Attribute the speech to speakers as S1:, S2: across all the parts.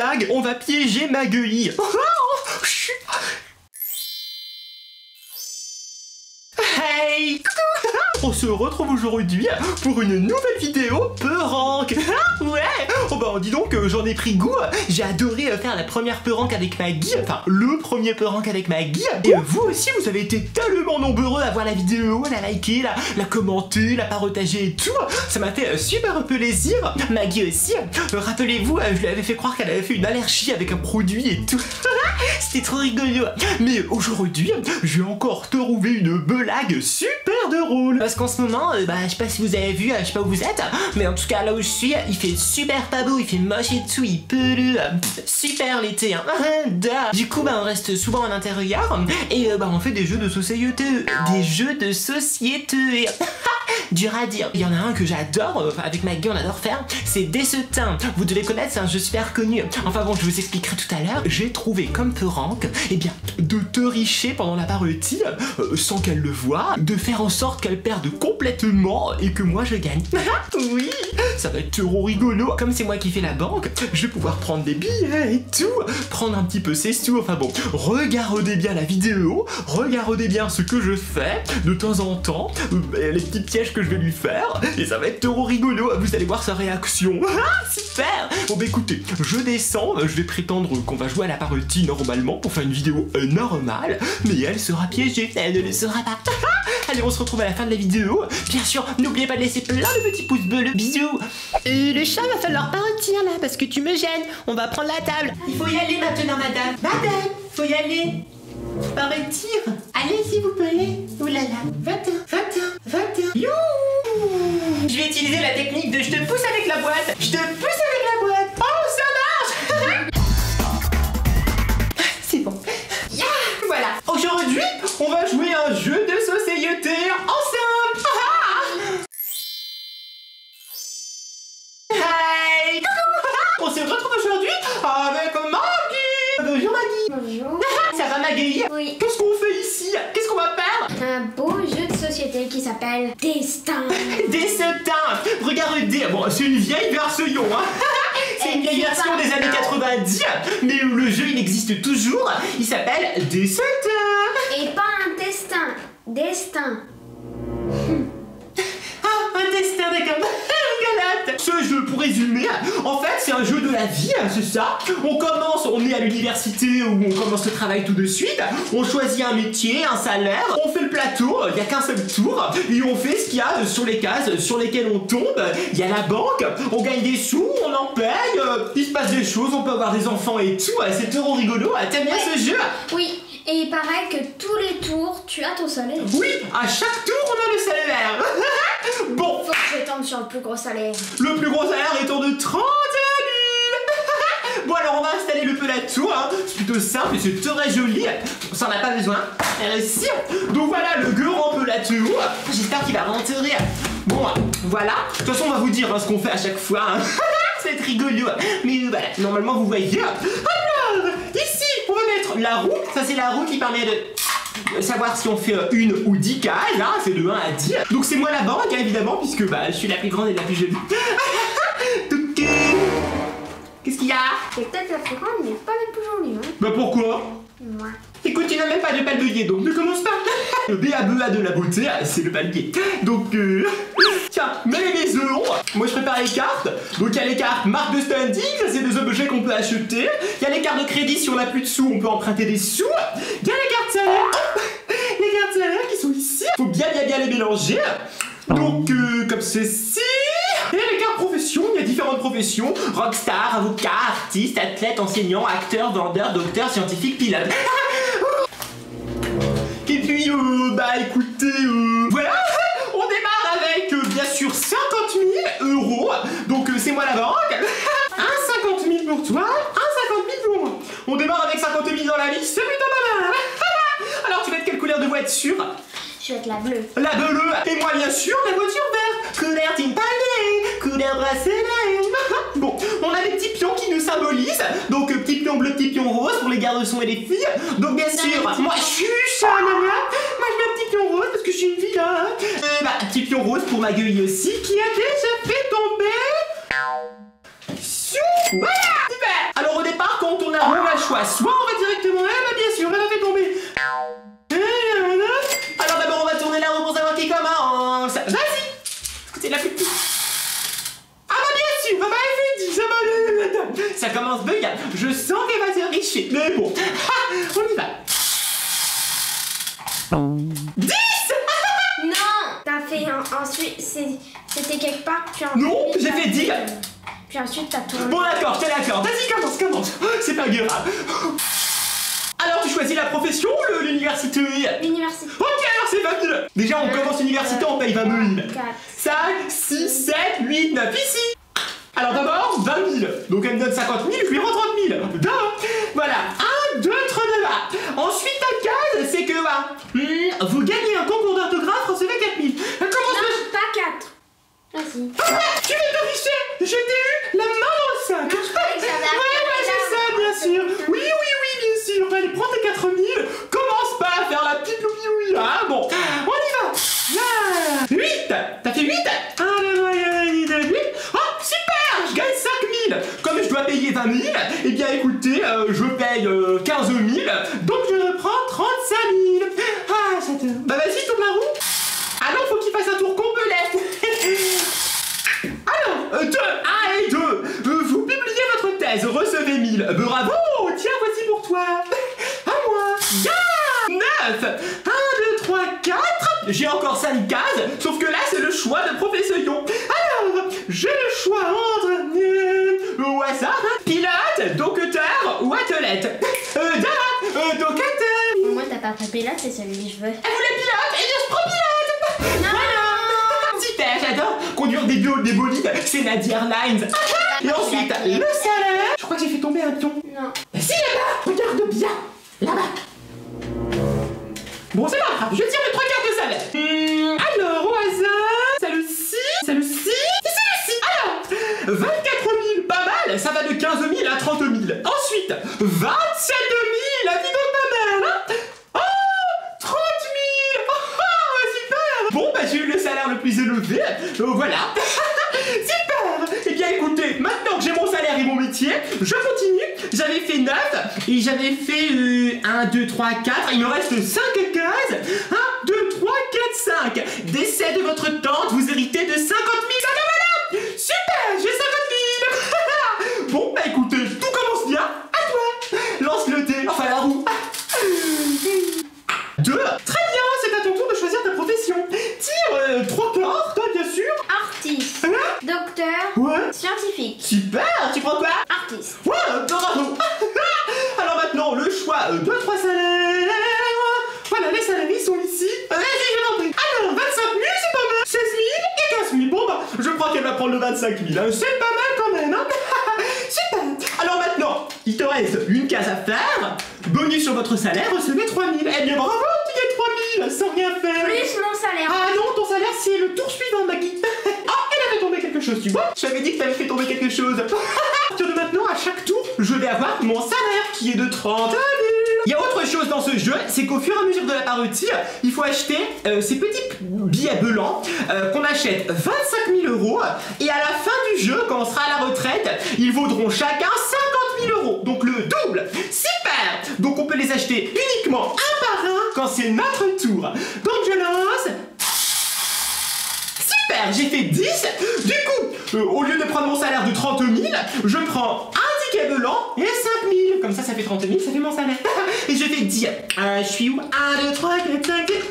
S1: blague, on va piéger Maggie. Hey, on se retrouve aujourd'hui pour une nouvelle vidéo prank. Ouais. Oh bah dis donc, j'en ai pris goût. J'ai adoré faire la première prank avec Maggie. Enfin, le premier prank avec Maggie. Et vous aussi, vous avez été tellement nombreux à voir la vidéo, à la liker, la commenter, la partager et tout. Ça m'a fait super plaisir. Maggie aussi. Rappelez-vous, je lui avais fait croire qu'elle avait fait une allergie avec un produit et tout. C'était trop rigolo. Mais aujourd'hui, j'ai encore trouvé une blague super drôle. Parce qu'en ce moment, je sais pas si vous avez vu, je sais pas où vous êtes, mais en tout cas là où je suis, il fait super pas beau, il fait moche et tout, il pleut, super l'été, hein. Du coup, on reste souvent à l'intérieur et on fait des jeux de société. Des jeux de société. Dur à dire. Il y en a un que j'adore, avec Maggie on adore faire, c'est Dessetin. Vous devez connaître, c'est un jeu super connu. Enfin bon, je vous expliquerai tout à l'heure. J'ai trouvé comme prank, de te richer pendant la partie, sans qu'elle le voie, de faire en sorte qu'elle perde complètement et que moi je gagne. Oui, ça va être trop rigolo. Comme c'est moi qui fais la banque, je vais pouvoir prendre des billets et tout, prendre un petit peu ses sous. Enfin bon, regardez bien la vidéo, regardez bien ce que je fais de temps en temps, les petits pièges que je vais lui faire, et ça va être trop rigolo. Vous allez voir sa réaction. Super. Bon écoutez, je descends, je vais prétendre qu'on va jouer à la partie normalement pour faire une vidéo normale, mais elle sera piégée, elle ne le sera pas. Allez, on se retrouve à la fin de la vidéo. Bien sûr, n'oubliez pas de laisser plein de petits pouces bleus. Bisous. Le chat, va falloir partir là, parce que tu me gênes. On va prendre la table. Il faut y aller maintenant, madame. Madame, faut y aller. Partir. Allez, s'il vous plaît. Oulala. 21. Youhou. Je vais utiliser la technique de je te pousse avec la boîte. Je te pousse avec la boîte. Oh, ça marche. C'est bon. Yeah. Voilà. Aujourd'hui, on va jouer à un jeu de société ensemble. Hey. On se retrouve aujourd'hui avec Maggie. Bonjour Maggie.
S2: Bonjour.
S1: Ça va Maggie?
S2: Oui.
S1: Qu'est-ce qu'on fait ici? Qu'est-ce qu'on va faire?
S2: Un beau jeu de société qui s'appelle Destin.
S1: Dessetin. Regardez, bon, c'est une vieille version, hein. C'est une vieille version des années 90, mais le jeu il existe toujours. Il s'appelle Dessetin.
S2: Et pas un destin. Destin.
S1: Ah, un destin, d'accord. Rigolote. Ce jeu, pour résumer, en fait, c'est un jeu de la vie, c'est ça. On est à l'université où on commence le travail tout de suite. On choisit un métier, un salaire. On fait le plateau, il n'y a qu'un seul tour. Et on fait ce qu'il y a sur les cases sur lesquelles on tombe. Il y a la banque, on gagne des sous, on en paye. Il se passe des choses, on peut avoir des enfants et tout. C'est trop rigolo. T'aimes bien ce jeu?
S2: Oui, et il paraît que tous les tours, tu as ton salaire.
S1: Oui, à chaque tour, on a le salaire. Bon.
S2: Faut que je tombe sur le plus gros salaire.
S1: Le plus gros salaire étant de 30 000. Bon alors on va installer le plateau, hein. C'est plutôt simple et c'est très joli. Ça en a pas besoin. Merci. Donc voilà le grand plateau. J'espère qu'il va rentrer. Bon voilà. De toute façon on va vous dire ce qu'on fait à chaque fois, hein. Ça va être rigolo. Mais voilà, normalement vous voyez. Alors, ici on va mettre la roue. Ça c'est la roue qui permet de savoir si on fait une ou 10 cases, hein, c'est de 1 à 10. Donc c'est moi la banque, hein, évidemment, puisque je suis la plus grande et la plus jolie. Donc, qu'est-ce qu'il y a?
S2: C'est peut-être la plus grande, mais pas la plus jolie, hein.
S1: Bah pourquoi?
S2: Moi.
S1: Écoute, tu n'as même pas de palier, donc ne commence pas. Le B.A.B.A. de la beauté, c'est le palier. Donc, tiens, mets les maisons. Moi, je prépare les cartes. Donc, il y a les cartes marque de standing, ça c'est des objets qu'on peut acheter. Il y a les cartes de crédit, si on n'a plus de sous, on peut emprunter des sous. Il y a les cartes salaires. Les cartes salaires qui sont ici. Faut bien les mélanger. Donc, comme ceci. Et les cartes professions, il y a différentes professions. Rockstar, avocat, artiste, athlète, enseignant, acteur, vendeur, docteur, scientifique, pilote. Et puis, écoutez, voilà, on démarre avec, bien sûr, 50 000 euros. Donc, c'est moi la banque. Un 50 000 pour toi, un 50 000 pour moi. On démarre avec 50 000 dans la liste, c'est plutôt pas mal. Alors, tu vas être quelle couleur de voiture?
S2: Je vais être la bleue.
S1: La bleue. Et moi, bien sûr, la voiture verte. Couleur timpani, couleur bracelet. Bon, on a des petits pions qui nous symbolisent. Donc, petit pion bleu, petit pion rose pour les garçons et les filles. Donc, bien sûr, moi, je suis nana. Moi, je mets un petit pion rose parce que je suis une fille. Petit pion rose pour ma gueule aussi qui a déjà fait tomber. Voilà, super. Alors, au départ, on a le choix, soit on va directement, bien sûr, elle a fait tomber. Alors d'abord, on va tourner la roue pour savoir qui commence. Vas-y, c'est la plus petite. Ah bah bien sûr, elle fait 10, ça commence bug, je sens qu'elle va se richer. Mais bon, on y va. 10.
S2: Non, t'as fait ensuite, c'était quelque part, puis ensuite...
S1: Non, j'ai fait 10.
S2: Puis ensuite t'as tourné.
S1: Bon d'accord, je te l'accorde. Vas-y, commence. C'est pas grave. Alors, tu choisis la profession ou l'université?
S2: L'université.
S1: Ok, alors c'est 20 000. Déjà, on commence l'université, on paye 20 000.
S2: 4.
S1: 5, 6, 7, 8, 9, ici. Alors d'abord, 20 000. Donc elle me donne 50 000, je lui rends 30 000. Voilà, 1, 2, 3, 2, là. Ensuite, ta case, c'est que vous gagnez un concours d'orthographe, recevez 4 000. Comment ça?
S2: Non, pas 4. Vas-y.
S1: Tu veux te richer? Je t'ai eu la main dans le sac. Ouais, c'est ça, bien sûr. Oui, bien sûr. Allez, prends tes 4 000. Commence pas à faire la petite louis-oui. Ah bon, on y va. 8. T'as fait 8? 1, 2, 3, 4, 8. Oh, super, je gagne 5 000. Comme je dois payer 20 000, eh bien écoutez, je paye 15 000. Donc je reprends 35 000. Ah, ça te... Bah vas-y, tourne la roue. Ah non, faut qu'il fasse un tour complet. Alors, 2, 1 et 2. Vous publiez votre thèse, recevez 1000. Bravo, tiens, voici pour toi. À moi. 9. 1, 2, 3, 4. J'ai encore 5 cases, sauf que là, c'est le choix de professeur. Alors, j'ai le choix entre au hasard, pilote, docteur ou athlète. Docteur.
S2: Moi, t'as pas fait pilote, c'est celui que je veux.
S1: Elle voulait pilote, et je prends pilote.
S2: Non.
S1: Super, j'adore conduire des bolides, c'est Nadia Airlines. Et ensuite, le salaire. Je crois que j'ai fait tomber un pion.
S2: Non.
S1: Si, là-bas, regarde bien. Là-bas. Bon, c'est pas grave, je tire mes 3 quarts de salaire. Alors, au hasard, c'est le 6, c'est le 6, c'est le 6. Alors, 24 000, pas mal, ça va de 15 000 à 30 000. Ensuite, 27 000, dis donc pas mal, hein. Oh, 30 000, super. Bon, bah j'ai eu le salaire le plus élevé, voilà. Super. Eh bien écoutez, maintenant que j'ai mon salaire et mon métier, je continue. J'avais fait 9 et j'avais fait 1, 2, 3, 4. Il me reste 5 cases. 1, 2, 3, 4, 5. Décès de votre tante, vous héritez de 50 000. Ah, voilà. Super, j'ai 50 000. Bon, bah écoutez, tout commence bien. À toi. Lance le dé, enfin la roue. 2. Très bien, c'est à ton tour de choisir ta profession. Tire 3 corps, toi bien sûr.
S2: Artiste. Docteur.
S1: Ouais.
S2: Scientifique.
S1: Super, tu prends quoi?
S2: Artiste.
S1: Ouais, bravo. Alors maintenant, le choix de 3 salaires. Voilà, les salaires, ils sont ici. Vas-y, je t'en prie. Alors, 25 000, c'est pas mal. 16 000 et 15 000. Bon, bah, je crois qu'elle va prendre le 25 000. C'est pas mal quand même, hein. Super. Alors maintenant, il te reste une case à faire. Bonus sur votre salaire, recevez 3 000. Eh bien, bravo, tu gagnes 3 000 sans rien faire.
S2: Plus mon salaire.
S1: Ah non, ton salaire, c'est le tour suivant, Maggie. Ah, elle a fait tomber quelque chose, tu vois. Je t'avais dit que t'avais fait tomber quelque chose. À partir de maintenant, à chaque tour, je vais avoir mon salaire qui est de 30 000. Il y a autre chose dans ce jeu, c'est qu'au fur et à mesure de la partie, il faut acheter ces petits billets blancs qu'on achète 25 000 €. Et à la fin du jeu, quand on sera à la retraite, ils vaudront chacun 50 000 €. Donc le double. Super. Donc on peut les acheter uniquement un par un quand c'est notre tour. Donc je lance. Super, j'ai fait 10. Du coup, au lieu de prendre mon salaire de 30 000, je prends un ticket blanc et 5 000. Comme ça fait 30 000, ça fait mon salaire. Et je fais 10. Je suis où? 1, 2, 3, 4, 5, et top.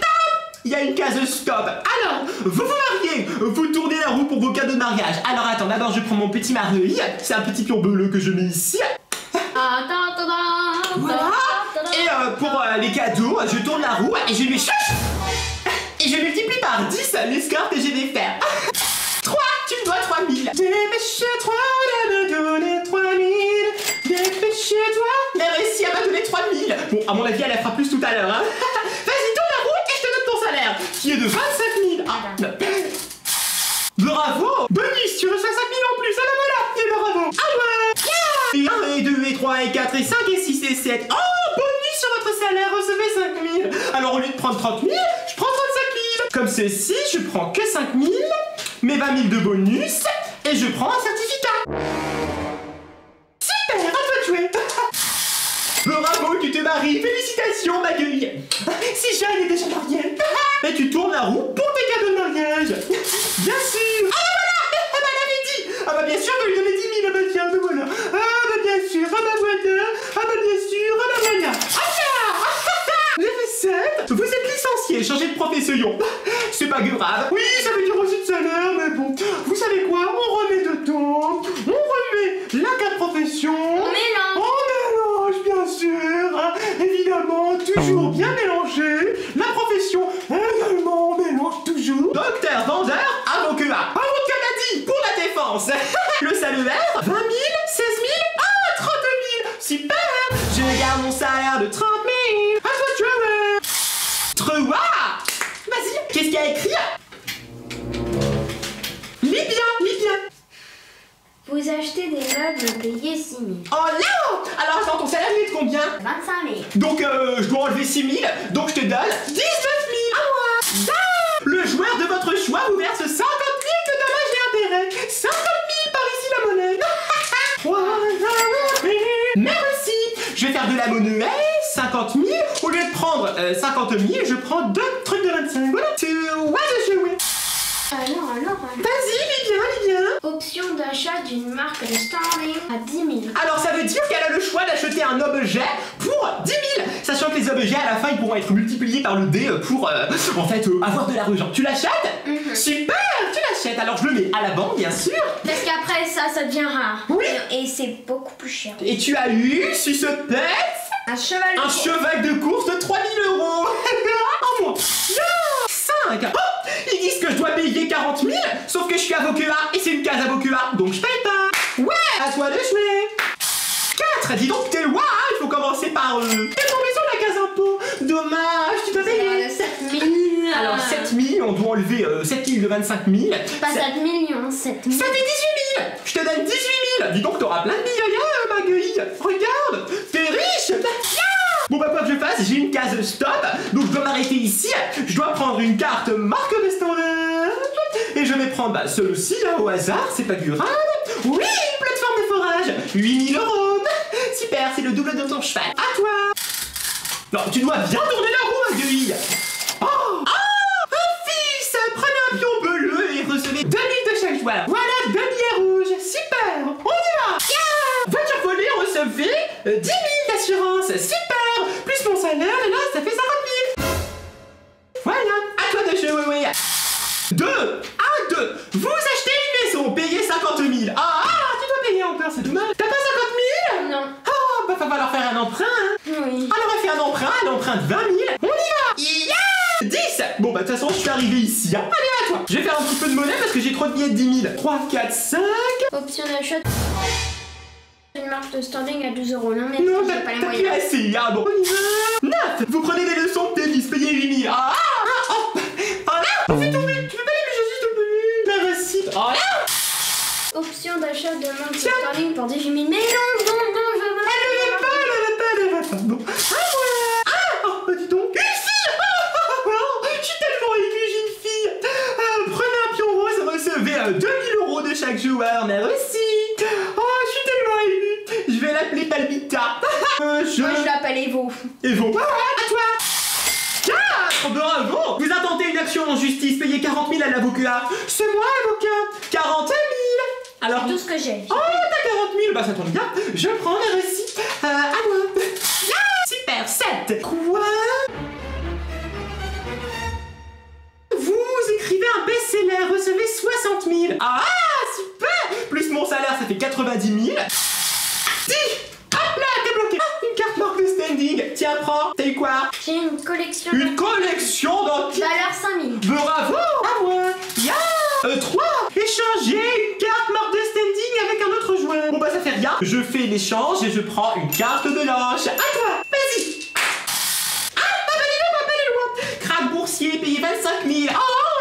S1: Il y a une case stop. Alors, vous mariez, vous tournez la roue pour vos cadeaux de mariage. Alors attends, d'abord je prends mon petit mari. C'est un petit pion bleu que je mets ici. Voilà. Et pour les cadeaux, je tourne la roue et je lui et je multiplie par 10 les scores que je vais faire. 3, tu me dois 3 000. Dépêche-toi de me donner 3 000. Dépêche-toi. Elle a réussi à me donner 3 000. Bon, à mon avis, elle la fera plus tout à l'heure. Hein. Vas-y, tourne la roue et je te donne ton salaire, qui est de 25 000. Ah, bravo. Bonus, tu reçois 5 000 en plus. Alors voilà, et bravo. Ah ouais. 1 et 2 et 3 et 4 et 5 et 6 et 7. Oh, bonus sur votre salaire, recevez 5 000. Alors au lieu de prendre 30 000, je prends 35 000. Comme ceci, je prends que 5 000, mes 20 000 de bonus, et je prends un certificat. Super, à toi de jouer. Vous êtes licencié, changez de profession. C'est pas grave. Oui, ça veut dire aussi de salaire, mais bon. Vous savez quoi? On remet dedans. On remet la carte profession.
S2: On mélange.
S1: On mélange, bien sûr. Évidemment, toujours bien mélangé. La profession, également, on mélange toujours. Docteur, vendeur, avocat. Avocat l'a dit, pour la défense. Le salaire, 20 000, 16 000, 32 000. Super. Je garde mon salaire de 30 000. À toi de jouer. 3. Vas-y, qu'est-ce qu'il y a écrit? Lis bien.
S2: Vous achetez des meubles payés 6 000.
S1: Oh non! Alors attends, ton salaire il est de combien?
S2: 25 000.
S1: Donc je dois enlever 6 000, donc je te donne 19 000. À moi. Ah, le joueur de votre choix vous verse 50 000 de dommages et intérêts. 50 000 par ici la monnaie. Merci. Je vais faire de la monnaie, 50 000. Au lieu de prendre 50 000, je prends 2 trucs de 25. Voilà. Tu vois de jouer.
S2: Alors.
S1: Vas-y, lis bien.
S2: Option d'achat d'une marque de standing à 10 000.
S1: Alors ça veut dire qu'elle a le choix d'acheter un objet pour 10 000. Sachant que les objets à la fin ils pourront être multipliés par le dé pour en fait avoir de l'argent. Tu l'achètes? Super, tu l'achètes. Alors je le mets à la banque bien sûr.
S2: Parce qu'après ça devient rare.
S1: Oui.
S2: Et c'est beaucoup plus cher.
S1: Et tu as eu, si ce pète,
S2: Un cheval de
S1: un
S2: course.
S1: cheval de course de 3 000 €. En moins. 5. Oh, ils disent que je dois payer 40 000, sauf que je suis avocat et c'est une case avocat, donc je paye pas. Ouais, à toi de jouer. 4. Dis donc t'es loin, hein, il faut commencer par t'es tombé sur la case impôt. Dommage, tu dois payer.
S2: 7 000.
S1: Alors 7 000, on doit enlever 7 000 de 25 000.
S2: Pas 7 millions, 7 000.
S1: Ça fait 18 000. Je te donne 18 000. Dis donc t'auras plein de billets, ma gueule. Regarde, t'es riche. Bon bah quoi que je fasse, j'ai une case stop, donc je dois m'arrêter ici. Je dois prendre une carte marque de standard. Et je vais prendre celui-ci là au hasard, c'est pas grave. Oui, une plateforme de forage, 8 000 €. Super, c'est le double de ton cheval. À toi. Non, tu dois bien tourner la roue, ma gueule. Oh, un fils. Prenez un pion bleu et recevez 2 000 de chaque joueur. Voilà, 2 billets rouges. Super, on y va. Voiture volée, recevez 10 000 d'assurance. Super. Plus mon salaire, et là, ça fait 50 000. Voilà, à toi de jouer, oui. 2. Vous achetez une maison, payez 50 000. Tu dois payer encore, c'est dommage. T'as pas 50 000?
S2: Non.
S1: Bah, va falloir faire un emprunt, hein.
S2: Oui.
S1: Alors, on fait un emprunt de 20 000. On y va. 10. Bon, bah, de toute façon, je suis arrivé ici, hein. Allez, à toi. Je vais faire un petit peu de monnaie parce que j'ai trop de billets de 10 000. 3, 4, 5.
S2: Option d'achat d'une marque de standing à 12 €. Non, mais
S1: Non,
S2: j'ai pas les
S1: t'as plus
S2: moyens.
S1: assez. Ah bon, on y va. 9. Vous prenez des leçons de tennis, payez 8 000. Là. On fait tomber. Tu peux pas les bouger, s'il te plaît. Merci. Là.
S2: Option d'achat de marque de standing pour 18 000. Mais non, je veux
S1: Elle va pas. Bon. Dis donc. Une fille. Je suis tellement émue, j'ai une fille. Prenez un pion rose, recevez 2 000 € de chaque joueur. Merci. Je suis tellement émue. Je vais l'appeler Palmita.
S2: Moi, je l'appelle Evo.
S1: Evo. À toi. 4. Bravo. Vous intentez une action en justice, payez 40 000 à l'avocat. C'est moi, avocat. 40 000. Alors.
S2: Tout ce que j'ai.
S1: T'as 40 000. Bah, ça tombe bien. Je prends les récits. À moi. Super. 7. Quoi? Vous écrivez un best-seller, recevez 60 000. Super. Plus mon salaire, ça fait 90 000. 10. Hop là, t'es bloqué. Une carte marque de standing. Tiens, prends. T'as eu quoi?
S2: J'ai une collection.
S1: Une collection d'antiques.
S2: Valeur 5 000.
S1: Bravo. À moi. 3. Échanger une carte marque de standing avec un autre joueur. Bon bah ça fait rien. Je fais l'échange et je prends une carte de lâche. À toi. Vas-y. Crack boursier, payé 25 000.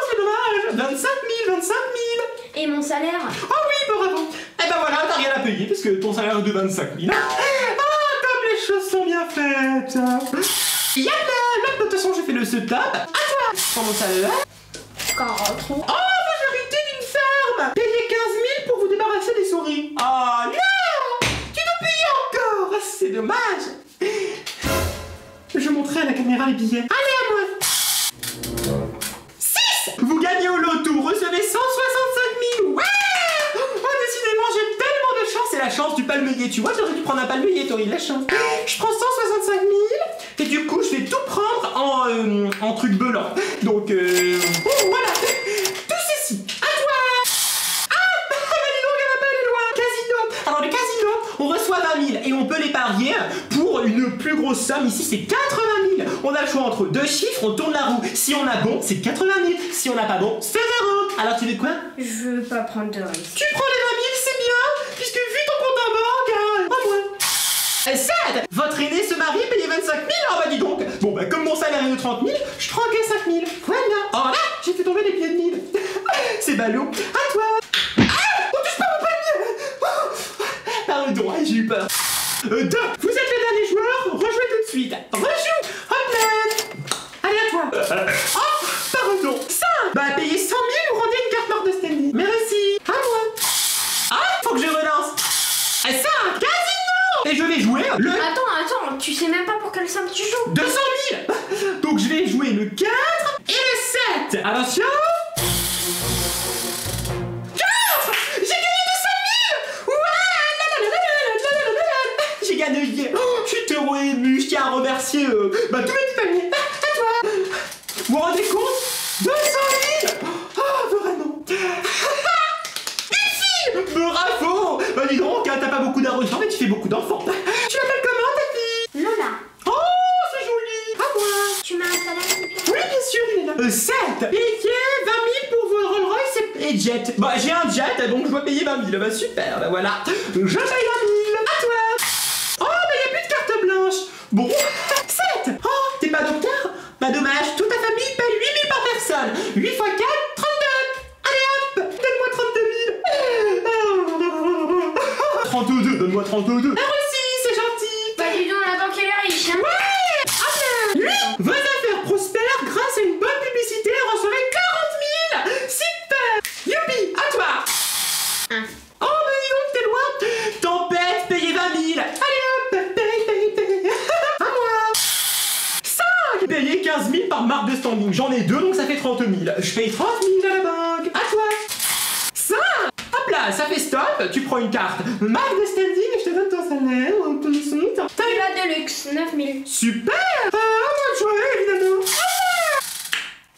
S1: C'est dommage. 25 000.
S2: Et mon salaire?
S1: Oui, bravo. Eh ben voilà, t'as rien à payer parce que ton salaire est de 25 000. Comme les choses sont bien faites. De toute façon, j'ai fait le setup. À toi. Prends mon salaire.
S2: 40 000.
S1: Majorité d'une ferme. Payez 15 000 pour vous débarrasser des souris. Non. Tu dois payer encore. C'est dommage. Je montrerai à la caméra les billets. Allez, à moi. 6. Vous gagnez au loto, recevez 165 000. Ouais. Décidément, j'ai tellement de chance. C'est la chance du palmier. Tu vois, j'aurais dû prendre un palmier, t'aurais eu de la chance. Je prends 165 000. Et du coup, je vais tout prendre en truc blanc. Donc, voilà. Tout ceci, à toi. Ah, dis donc, elle va pas aller loin. Casino. Alors, le casino, on reçoit 20 000 et on peut les parier pour une plus grosse somme. Ici, c'est 80 000. On a le choix entre deux chiffres, on tourne la roue. Si on a bon, c'est 80 000. Si on n'a pas bon, c'est 0. Alors, tu veux quoi?
S2: Je veux pas prendre de risque.
S1: Tu prends les 20 000, c'est bien, puisque vu ton compte en banque, à moi. 7. Votre aîné se marie, payez 25 000. Ah bah dis donc. Bon bah comme mon salaire est de 30 000, je prends que 5 000. Voilà. Oh là, j'ai fait tomber les pieds de mille. C'est ballot. À toi. Ah, on touche pas mon panier. Oh, pardon, j'ai eu peur. 2. Vous êtes les derniers joueurs, rejouez tout de suite. Rejoue. Hop là. Allez à toi. Oh, pardon. 5. Bah payez 100 000 ou rendez une carte morte de Stanley. Merci. À moi. Ah, faut que je relance. 5. Et je vais jouer le...
S2: Attends, tu sais même pas pour quelle somme tu joues.
S1: 200 000. Donc je vais jouer le 4 et le 7. Attention. 4. J'ai gagné 200 000. Ouais. J'ai gagné. Oh, je suis trop ému. Je tiens à remercier tous mes petits paniers. À toi. Vous vous rendez compte? 200 000. Oh, vraiment. Bravo. Bah dis donc, t'as pas beaucoup d'argent mais tu fais beaucoup d'enfants. Tu l'appelles comment ta fille?
S2: Lola.
S1: Oh, c'est joli. À moi.
S2: Tu m'as installé un petit
S1: Oui, bien sûr, il est là. 7. Payez 20 000 pour vos Rolls Royce et jet. Bah j'ai un jet, donc je dois payer 20 000. Bah super, bah voilà. Je paye 20 000. À toi. Oh, bah y a plus de carte blanche. Bon. 7. Oh, t'es pas docteur? Bah dommage, toute ta famille paye 8 000 par personne. 8 x 4, 32. Allez hop, donne-moi 32 000. 32, donne-moi 32. Ah aussi, c'est gentil.
S2: Bah dis donc, la banque elle est riche, hein.
S1: Ouais. Ah bien. 8. Vos affaires prospèrent grâce à une bonne publicité. Recevez 40 000. Super. Youpi, à toi.
S2: 1.
S1: Oh, mais dis donc, t'es loin. Tempête, payez 20 000. Allez hop, paye. À moi. 5. Payez 15 000 par marque de standing. J'en ai 2, donc ça fait 30 000. Je paye 30 000 à la banque. À toi. 5. Hop là, ça fait stop. Tu prends une carte marque de standing et je te donne ton salaire. Tout de suite.
S2: T'as eu la Deluxe, 9 000.
S1: Super. À moi de jouer, évidemment.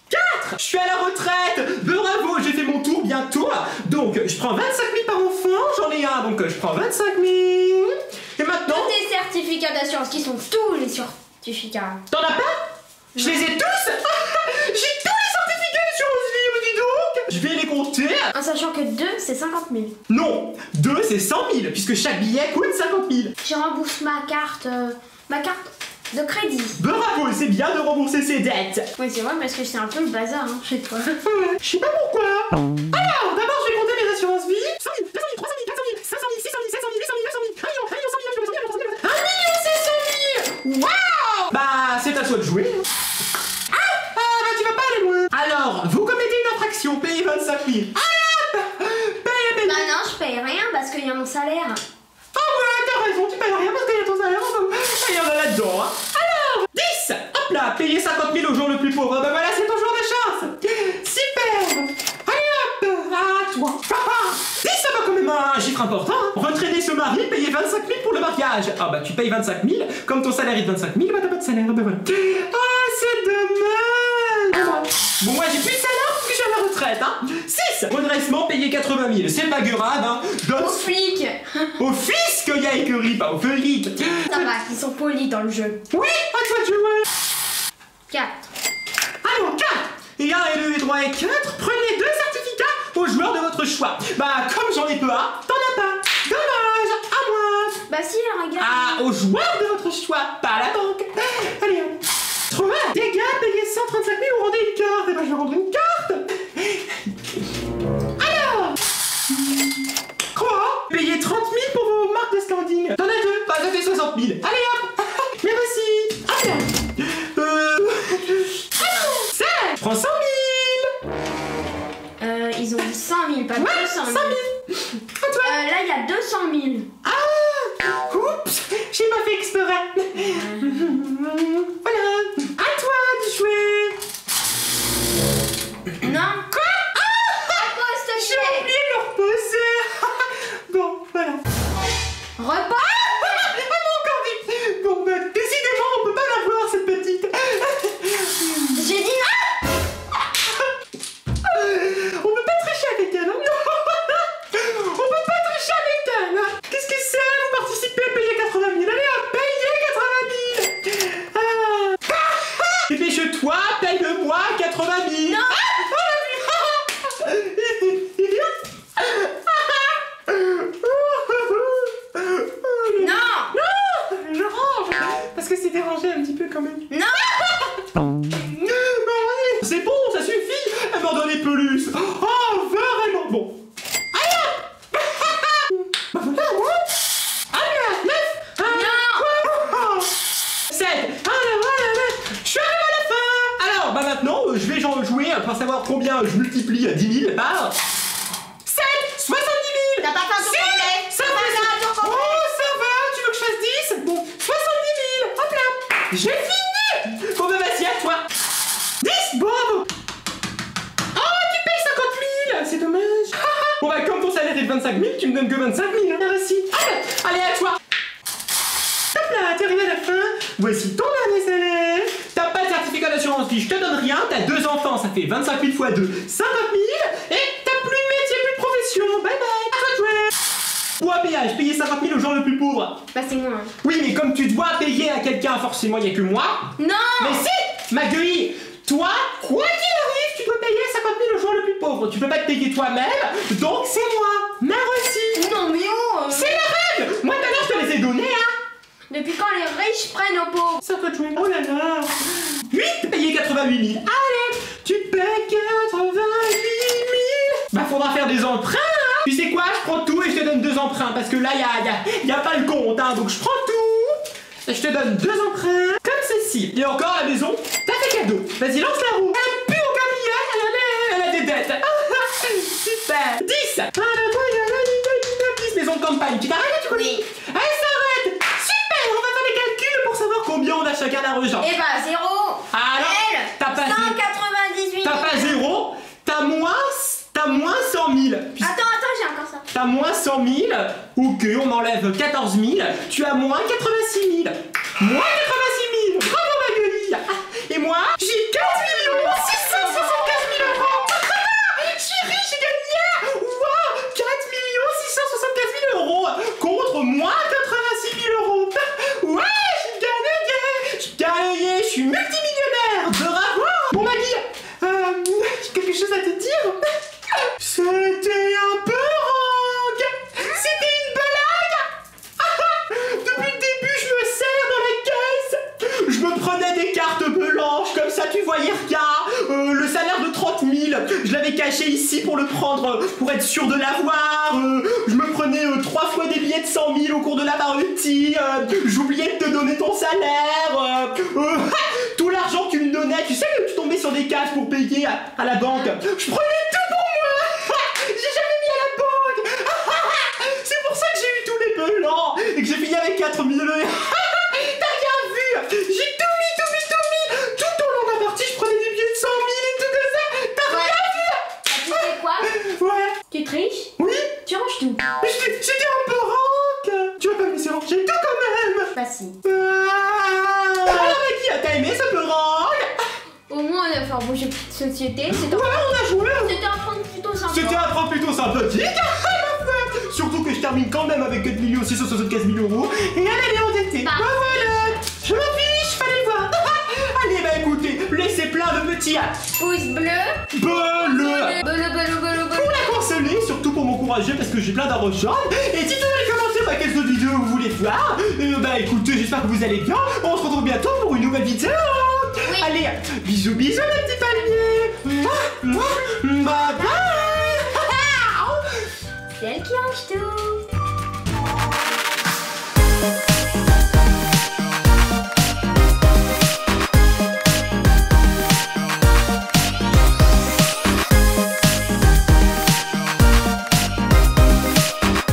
S1: 4. Je suis à la retraite. Bravo, j'ai fait mon tour bientôt. Donc, je prends 25 000 par enfant. J'en ai un, donc je prends 25 000. Et maintenant...
S2: Tous tes certificats d'assurance, qui sont tous les certificats.
S1: T'en as pas? Je les ai tous. J'ai tous les certificats d'assurance vie, dis donc. Je vais les compter.
S2: En sachant que 2, c'est 50 000.
S1: Non, 2 c'est 100 000, puisque chaque billet coûte 50 000.
S2: Je rembourse ma carte de crédit.
S1: Bravo, c'est bien de rembourser ses dettes.
S2: Oui, c'est vrai, parce que c'est un peu le bazar, hein, chez toi.
S1: Ouais, je sais pas pourquoi. Alors, d'abord, je vais compter mes assurances vie. 100 000, 200 000, 300 000, 400 000, 500 000, 600 000, 700 000, 800 000, 900 000, 1 million, 1 million, 100 000, 1 million, 100 000, 1 million, 600 000. Waouh. Bah, c'est à toi de jouer. Ah, bah, tu vas pas aller loin. Alors, vous commettez une infraction, payez 25 000. Payez.
S2: Bah non, je paye rien parce qu'il y a mon salaire.
S1: Ah ouais, t'as raison, tu payes rien parce qu'il y a ton salaire. Il y en a là-dedans, hein. Alors, 10. Hop là, payez 50 000 au jour le plus pauvre. Bah voilà, c'est ton jour de chance. Super. Allez hop, à toi. 10, ça va quand même un chiffre important. Hein. Retraîner se marier, payer 25 000 pour le mariage. Ah bah tu payes 25 000, comme ton salaire est de 25 000, bah t'as pas de salaire. Bah voilà. Ah, c'est dommage. Bon, moi j'ai plus de salaire parce que je suis à la retraite, hein. 6. Redressement, payer 80 000. C'est pas grave, hein. Donne
S2: Au flic.
S1: au fisc qu'il y a écurie, pas au flic.
S2: Ça va, ils sont polis dans le jeu.
S1: Oui, à toi de jouer.
S2: 4.
S1: Alors, 4. Et 1 et 2 et 3 et 4. Prenez 2 certificats aux joueurs de votre choix. Bah, comme j'en ai peu un, t'en as pas. Dommage, à moi.
S2: Bah si, regarde.
S1: Ah, aux joueurs de votre choix, pas à la banque. Allez, hop. 3. Dégâts, payez 135 000 ou rendez une carte. Et bah, je vais rendre une carte. Alors, 3. Payez 30 000 pour vos marques de standing. T'en as 2. Bah, ça fait 60 000. Allez, hop. Merci. Allez. 7. Je prends 100 000.
S2: Ils ont dit 100 000, pas 200 000.
S1: 100 000. À toi.
S2: Là, il y a 200 000.
S1: Ah. Oups. J'ai pas fait exprès. Voilà. À toi de jouer.
S2: Non.
S1: Quoi?
S2: Repose, s'il
S1: J'ai
S2: te plaît.
S1: oublié de le reposer. Bon, voilà.
S2: Repose.
S1: Ah non, encore dit. Bon, bah, décidément, on peut pas l'avoir cette C'est bon, ça suffit. Elle m'en donnait plus. Oh, vraiment bon. Allez. Bah voilà, moi. Allez, 9, 1, 7. Je suis arrivé à la fin. Alors, bah maintenant, je vais jouer pour savoir combien je multiplie 10 000 par 7, 70 000.
S2: T'as pas fait un tour complet.
S1: Ça va, oh, ça va, tu veux que je fasse 10? Bon, 70 000, hop là. J'ai fini. Bon, bah vas-y, à toi. 10, bon. Oh, tu payes 50 000, c'est dommage. Bon, bah comme ton salaire est de 25 000, tu me donnes que 25 000, hein, merci. Allez, à toi. Hop là, t'es arrivé à la fin. Voici ton dernier salaire. T'as pas de certificat d'assurance vie, je te donne rien. T'as 2 enfants, ça fait 25 000 x 2, 50 000. Et t'as plus de métier, plus de profession. Bye bye, à toi de jouer. Ou à péage, payer 50 000 aux gens les plus pauvres.
S2: Bah c'est moi.
S1: Oui, mais comme tu dois payer à quelqu'un, forcément, il n'y a que moi.
S2: Non.
S1: Mais si, Magui, toi, quoi qu'il arrive, tu dois payer 50 000 aux gens les plus pauvres. Tu peux pas te payer toi-même, donc c'est moi. Merci.
S2: Non mais oh.
S1: C'est la règle. Moi, tout à l'heure, je te les ai donnés, hein.
S2: Depuis quand les riches prennent aux pauvres?
S1: Ça peut jouer. Oh là là. 8, payer 88 000. Allez, tu payes 88 000. Bah, faudra faire des emprunts, hein. Tu sais quoi, je prends tout et je te donne 2 emprunts. Parce que là, y a pas le compte, hein. Donc, je prends tout. Et je te donne 2 emprunts. Comme ceci. Et encore, la maison, t'as tes cadeaux. Vas-y, lance la roue. Elle a plus aucun billet. Elle a des dettes. Super. 10. 10 maisons de campagne. Tu t'arrêtes, tu connais?
S2: Oui.
S1: Elle s'arrête. Super. On va faire des calculs pour savoir combien on a chacun d'argent.
S2: Eh bah 0.
S1: Alors,
S2: Elle,
S1: t'as pas
S2: 198 000.
S1: T'as pas 0. T'as moins 100 000.
S2: Attends, j'ai encore ça.
S1: T'as moins 100 000. Ok, on enlève 14 000. Tu as moins 86 000. Moins 86 000. Bravo, ma gueulie. Et moi, j'ai 4 675 000 euros. Je suis riche, j'ai gagné. Wow, 4 675 000 euros contre moins 86 000 euros. Ouais, j'ai gagné. Je suis multimillionnaire. Bravo. Bon, Maggie, j'ai quelque chose à te dire. C'était un prank. C'était une blague. Depuis le début, je me serre dans la caisse. Je me prenais des cartes blanches, comme ça tu voyais rien. Le salaire de 30 000, je l'avais caché ici pour le prendre, pour être sûr de l'avoir. Je me prenais 3 fois des billets de 100 000 au cours de la Maruti. J'oubliais de te donner ton salaire. Tout l'argent que tu me donnais, tu sais que tu tombais sur des cases pour payer à la banque. Je prenais tout pour moi. J'ai jamais mis à la banque. C'est pour ça que j'ai eu tous les blancs et que j'ai fini avec 4 000 euros. T'as rien vu. J'ai tout mis. Tout au long de la partie, je prenais des billets de 100 000 et tout comme ça. T'as rien vu.
S2: Tu sais quoi?
S1: Ouais.
S2: Tu triches?
S1: Oui.
S2: Tu ranges tout.
S1: Mais j'étais un peu rank. Tu vas pas me laisser ranger tout quand même.
S2: Bah si.
S1: Alors Maggie, t'as aimé ce peu rank?
S2: Au moins on a fait un beau jeu de société. C'était
S1: Ouais, on a joué.
S2: un prank plutôt sympa.
S1: C'était un prank plutôt sympathique. Surtout que je termine quand même avec 4 675 000 euros. Et elle est endettée.
S2: Bah.
S1: Bah voilà. Je m'en fiche, fallait voir. Allez, bah écoutez, laissez plein de petits
S2: Pouce bleu.
S1: bleu.
S2: Bleu.
S1: Pour la consoler, surtout pour m'encourager parce que j'ai plein d'argent. Et dites-moi dans les commentaires quelles autres vidéos vous voulez voir. Bah écoutez, j'espère que vous allez bien. On se retrouve bientôt pour une nouvelle vidéo.
S2: Oui.
S1: Allez, bisous les petits palmiers. Bye bye.
S2: C'est elle qui range tout.